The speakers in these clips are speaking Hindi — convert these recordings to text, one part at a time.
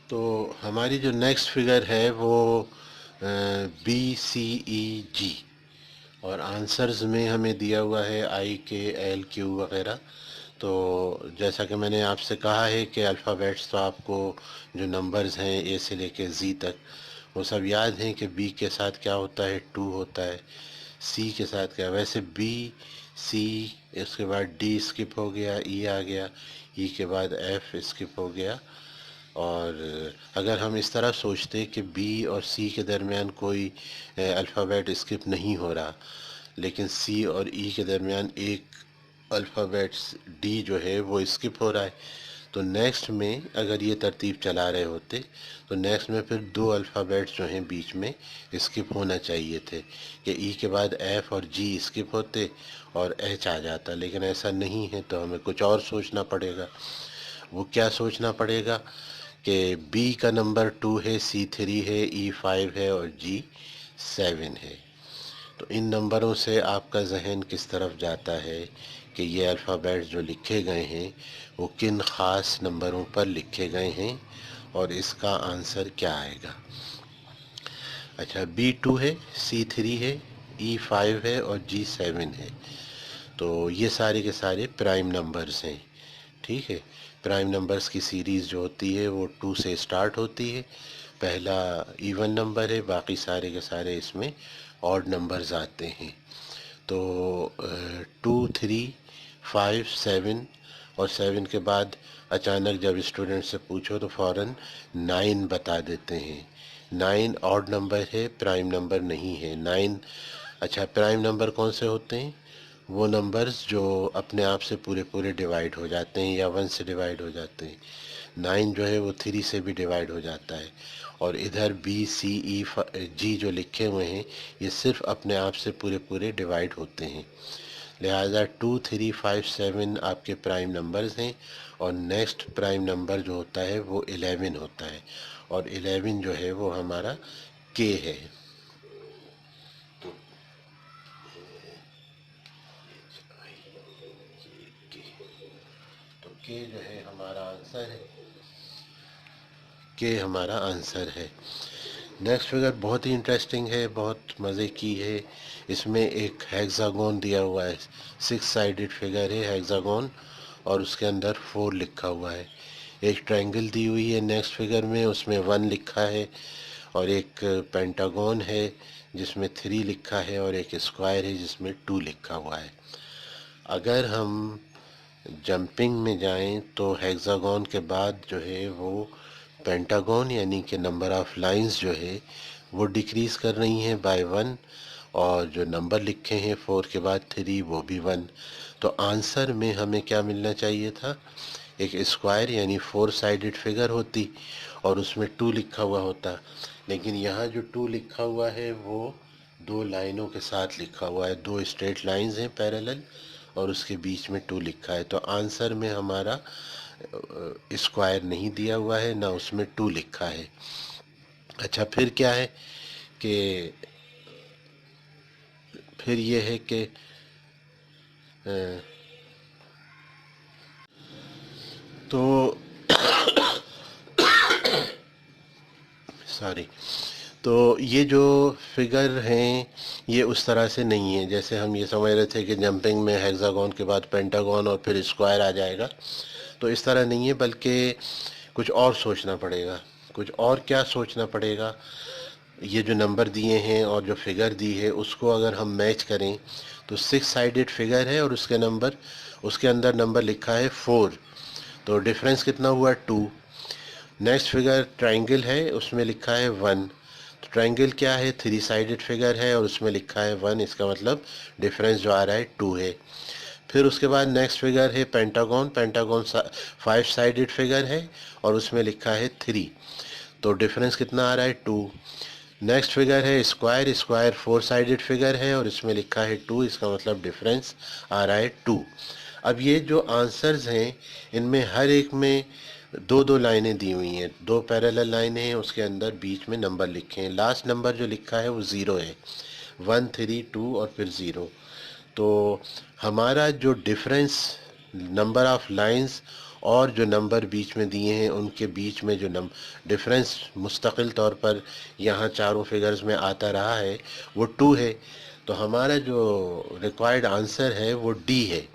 तो हमारी जो नेक्स्ट फिगर है वो BCEG, और आंसर्स में हमें दिया हुआ है IKLQ वगैरह। तो जैसा कि मैंने आपसे कहा है कि अल्फ़ाबेट्स तो आपको जो नंबर्स हैं A से लेके Z तक वो सब याद हैं कि B के साथ क्या होता है, 2 होता है। C के साथ क्या, वैसे B C, इसके बाद D स्किप हो गया, E आ गया, E के बाद F स्किप हो गया। और अगर हम इस तरह सोचते कि बी और सी के दरमियान कोई अल्फ़ाबेट स्किप नहीं हो रहा, लेकिन सी और ई के दरमियान एक अल्फ़ाबेट्स डी जो है वो स्किप हो रहा है, तो नेक्स्ट में अगर ये तरतीब चला रहे होते तो नेक्स्ट में फिर दो अल्फ़ाबेट्स जो हैं बीच में स्किप होना चाहिए थे, कि ई के बाद एफ़ और जी स्किप होते और एच आ जाता, लेकिन ऐसा नहीं है। तो हमें कुछ और सोचना पड़ेगा। वो क्या सोचना पड़ेगा कि बी का नंबर 2 है, C3 है, E5 है और G7 है। तो इन नंबरों से आपका जहन किस तरफ जाता है कि ये अल्फ़ाबेट्स जो लिखे गए हैं वो किन ख़ास नंबरों पर लिखे गए हैं और इसका आंसर क्या आएगा। अच्छा, B2 है, C3 है, E5 है और G7 है। तो ये सारे के सारे प्राइम नंबर्स हैं। ठीक है, प्राइम नंबर्स की सीरीज़ जो होती है वो 2 से स्टार्ट होती है। पहला इवन नंबर है, बाकी सारे के सारे इसमें ऑड नंबर्स आते हैं। तो 2 3 5 7, और 7 के बाद अचानक जब स्टूडेंट से पूछो तो फ़ौरन 9 बता देते हैं। 9 ऑड नंबर है, प्राइम नंबर नहीं है 9। अच्छा, प्राइम नंबर कौन से होते हैं? वो नंबर्स जो अपने आप से पूरे पूरे डिवाइड हो जाते हैं या 1 से डिवाइड हो जाते हैं। 9 जो है वो 3 से भी डिवाइड हो जाता है। और इधर BCEG जो लिखे हुए हैं ये सिर्फ अपने आप से पूरे पूरे डिवाइड होते हैं। लिहाजा 2 3 5 7 आपके प्राइम नंबर्स हैं। और नेक्स्ट प्राइम नंबर जो होता है वो 11 होता है, और 11 जो है वो हमारा K है। तो K जो है हमारा आंसर है, K हमारा आंसर है। नेक्स्ट फिगर बहुत ही इंटरेस्टिंग है, बहुत मज़े की है। इसमें एक हेक्सागोन दिया हुआ है, 6 साइडेड फिगर है हेक्सागोन, और उसके अंदर 4 लिखा हुआ है। एक ट्रायंगल दी हुई है नेक्स्ट फिगर में, उसमें 1 लिखा है, और एक पेंटागन है जिसमें 3 लिखा है, और एक स्क्वायर है जिसमें 2 लिखा हुआ है। अगर हम जंपिंग में जाएं तो हेक्सागोन के बाद जो है वो पेंटागन यानी कि नंबर ऑफ लाइंस जो है वो डिक्रीज़ कर रही हैं बाय 1, और जो नंबर लिखे हैं 4 के बाद 3 वो भी 1। तो आंसर में हमें क्या मिलना चाहिए था? एक स्क्वायर यानी 4 साइडेड फिगर होती और उसमें 2 लिखा हुआ होता, लेकिन यहाँ जो 2 लिखा हुआ है वो दो लाइनों के साथ लिखा हुआ है, दो स्ट्रेट लाइंस हैं पैरेलल, और उसके बीच में 2 लिखा है। तो आंसर में हमारा स्क्वायर नहीं दिया हुआ है, ना उसमें 2 लिखा है। अच्छा, फिर क्या है कि फिर ये है कि तो सॉरी, तो ये जो फिगर हैं ये उस तरह से नहीं है जैसे हम ये समझ रहे थे कि जंपिंग में हेक्सागोन के बाद पेंटागन और फिर स्क्वायर आ जाएगा। तो इस तरह नहीं है, बल्कि कुछ और सोचना पड़ेगा। कुछ और क्या सोचना पड़ेगा? ये जो नंबर दिए हैं और जो फिगर दी है उसको अगर हम मैच करें तो 6 साइडेड फिगर है और उसके अंदर नंबर लिखा है 4, तो डिफरेंस कितना हुआ? 2। नेक्स्ट फिगर ट्रायंगल है, उसमें लिखा है 1, तो ट्रायंगल क्या है? 3 साइडेड फिगर है और उसमें लिखा है 1, इसका मतलब डिफरेंस जो आ रहा है 2 है। फिर उसके बाद नेक्स्ट फिगर है पेंटागन, 5 साइडेड फिगर है और उसमें लिखा है 3, तो डिफरेंस कितना आ रहा है? 2। नेक्स्ट फिगर है स्क्वायर, स्क्वायर 4 साइडेड फिगर है और इसमें लिखा है 2, इसका मतलब डिफरेंस आ रहा है 2। अब ये जो आंसर्स हैं इनमें हर एक में दो दो लाइनें दी हुई हैं, दो पैरेलल लाइनें हैं, उसके अंदर बीच में नंबर लिखे हैं। लास्ट नंबर जो लिखा है वो 0 है, 1 3 2 और फिर 0। तो हमारा जो डिफरेंस नंबर ऑफ लाइंस और जो नंबर बीच में दिए हैं उनके बीच में जो डिफरेंस मुस्तकिल तौर पर यहाँ चारों फिगर्स में आता रहा है वो 2 है। तो हमारा जो रिक्वायर्ड आंसर है वो डी है।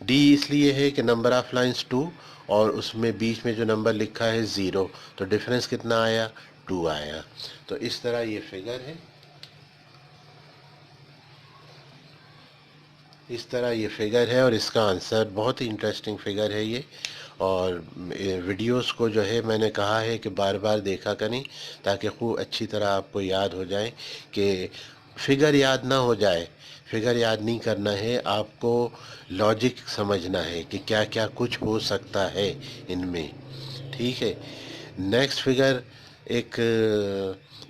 डी इसलिए है कि नंबर ऑफ लाइंस 2 और उसमें बीच में जो नंबर लिखा है 0, तो डिफरेंस कितना आया, 2 आया। तो इस तरह ये फिगर है, इस तरह ये फिगर है और इसका आंसर बहुत ही इंटरेस्टिंग फिगर है ये। और वीडियोस को जो है मैंने कहा है कि बार बार देखा करें ताकि खूब अच्छी तरह आपको याद हो जाए, कि फिगर याद ना हो जाए, फिगर याद नहीं करना है आपको, लॉजिक समझना है कि क्या क्या कुछ हो सकता है इनमें। ठीक है। नेक्स्ट फिगर एक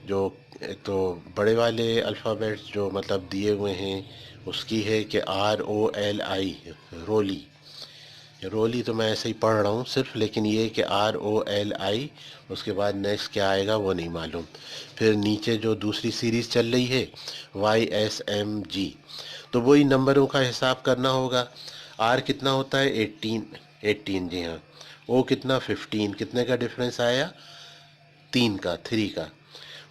जो तो बड़े वाले अल्फ़ाबेट्स जो मतलब दिए हुए हैं उसकी है कि ROLI, रोली। रोली तो मैं ऐसे ही पढ़ रहा हूँ सिर्फ, लेकिन ये कि ROLI, उसके बाद नेक्स्ट क्या आएगा वो नहीं मालूम। फिर नीचे जो दूसरी सीरीज़ चल रही है YSMG, तो वही नंबरों का हिसाब करना होगा। R कितना होता है 18, 18 जी हाँ। O कितना 15, कितने का डिफरेंस आया, 3 का, 3 का।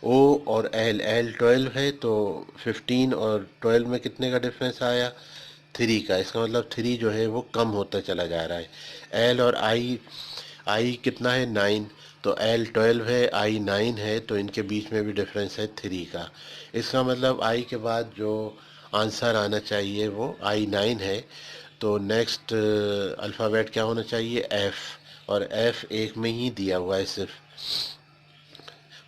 O और L 12 है, तो 15 और 12 में कितने का डिफरेंस आया, 3 का। इसका मतलब 3 जो है वो कम होता चला जा रहा है। L और I कितना है 9, तो L 12 है, I 9 है, तो इनके बीच में भी डिफरेंस है 3 का। इसका मतलब I के बाद जो आंसर आना चाहिए वो I 9 है। तो नेक्स्ट अल्फ़ाबेट क्या होना चाहिए, F, और F एक में ही दिया हुआ है सिर्फ,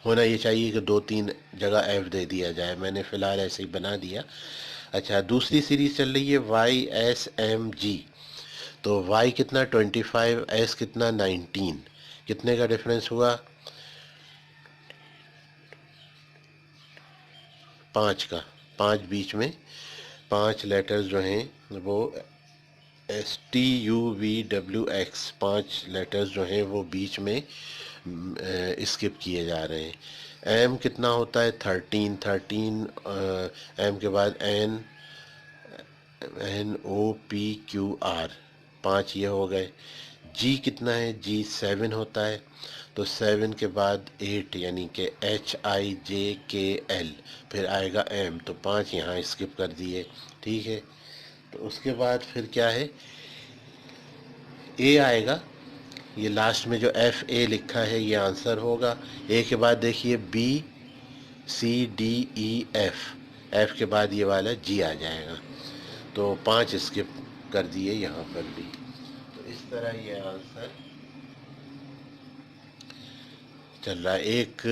होना ये चाहिए कि 2-3 जगह F दे दिया जाए, मैंने फ़िलहाल ऐसे ही बना दिया। अच्छा, दूसरी सीरीज़ चल रही है YSMG, तो Y कितना 25, S कितना 19, कितने का डिफरेंस हुआ, 5 का। 5 बीच में, 5 लेटर्स जो हैं वो STUVWX, 5 लेटर्स जो हैं वो बीच में स्किप किए जा रहे हैं। M कितना होता है 13, 13 M के बाद NOPQR, 5 ये हो गए। G कितना है, G 7 होता है, तो 7 के बाद 8 यानी कि HIJKL, फिर आएगा M, तो 5 यहाँ स्किप कर दिए। ठीक है। तो उसके बाद फिर क्या है, A आएगा, ये लास्ट में जो FA लिखा है ये आंसर होगा। A के बाद देखिए BCDEF, F के बाद ये वाला G आ जाएगा, तो 5 स्किप कर दिए यहाँ पर भी। तो इस तरह ये आंसर चल रहा है। एक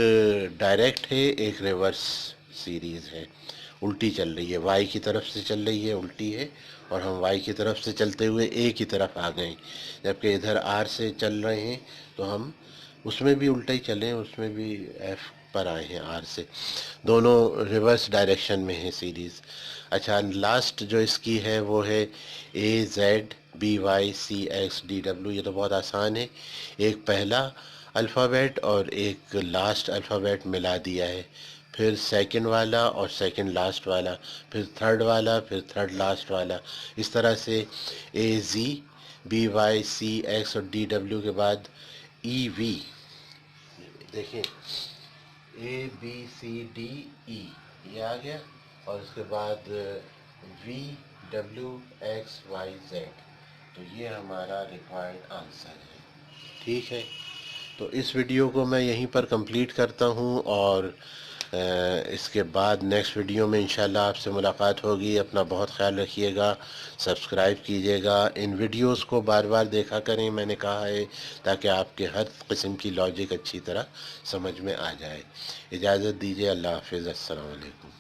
डायरेक्ट है, एक रिवर्स सीरीज़ है, उल्टी चल रही है, Y की तरफ से चल रही है, उल्टी है, और हम Y की तरफ से चलते हुए A की तरफ आ गए, जबकि इधर R से चल रहे हैं, तो हम उसमें भी उल्टा ही चले, उसमें भी F पर आए हैं R से, दोनों रिवर्स डायरेक्शन में है सीरीज़। अच्छा, लास्ट जो इसकी है वो है AZBYCXDW, ये तो बहुत आसान है, एक पहला अल्फ़ाबेट और एक लास्ट अल्फ़ाबेट मिला दिया है, फिर सेकंड वाला और सेकंड लास्ट वाला, फिर थर्ड वाला, फिर थर्ड लास्ट वाला, इस तरह से AZBYCX और DW के बाद EV, देखिए ABCDE ये आ गया, और उसके बाद VWXYZ, तो ये हमारा रिक्वायर्ड आंसर है। ठीक है। तो इस वीडियो को मैं यहीं पर कंप्लीट करता हूँ, और इसके बाद नेक्स्ट वीडियो में इंशाल्लाह आपसे मुलाकात होगी। अपना बहुत ख्याल रखिएगा, सब्सक्राइब कीजिएगा, इन वीडियोस को बार बार देखा करें, मैंने कहा है, ताकि आपके हर किस्म की लॉजिक अच्छी तरह समझ में आ जाए। इजाज़त दीजिए, अल्लाह हाफिज़, अस्सलाम वालेकुम।